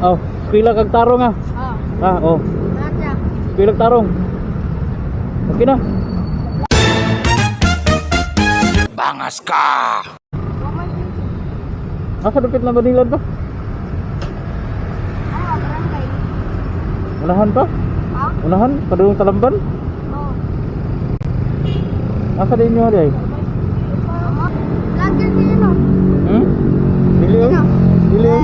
Oh, pila kag tarong ah. Oh. Ah, oh. Raja. Pila kag tarong. Okay na. Bangas ka! Woman. Asa dapit na Banilan pa? Ah, barangay. Unahan pa? Ha? Unahan? Padung Talamban? Oh. Asa din nyo day? Lager din no. Hmm? Dili oy? Dili oy?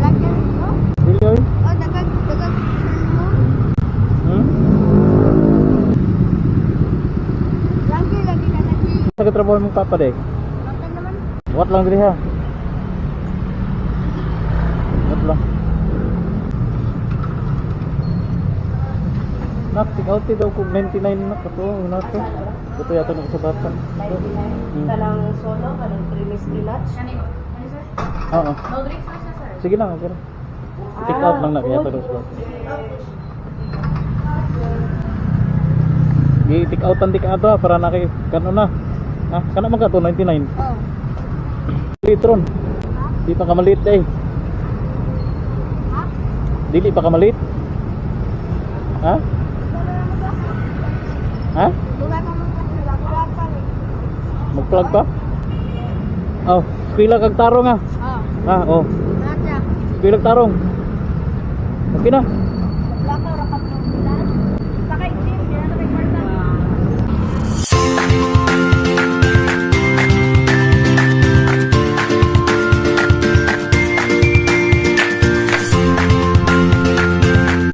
Lager. Oh. Dili oy? Oh, dagag. Hmm? Lager lagi na lagi. Sa katrabaho mong papa day? Bakit naman? What lang diri ha? What lang? Nak, take-out daw kung 99 na kato. Una to. Ito yata ng kasabatan. 99. Kanang solo, kanang creamy spinach. Oo. No drinks na siya, sir. Sige lang, okay lang. Take out lang na kaya to daw. I-take out ang take out para naki kano na. Ah, kana man ka to 99. Oh. Litron. Di pa ka maliit eh. Ha? Dili pa ka maliit. Ha? Ha? Wala ka man kasi wala pa ni. Mag-plug pa? Oh, pila kag tarong ah. Oh. Ah, oh. Raja. Pila kag tarong. Okay na.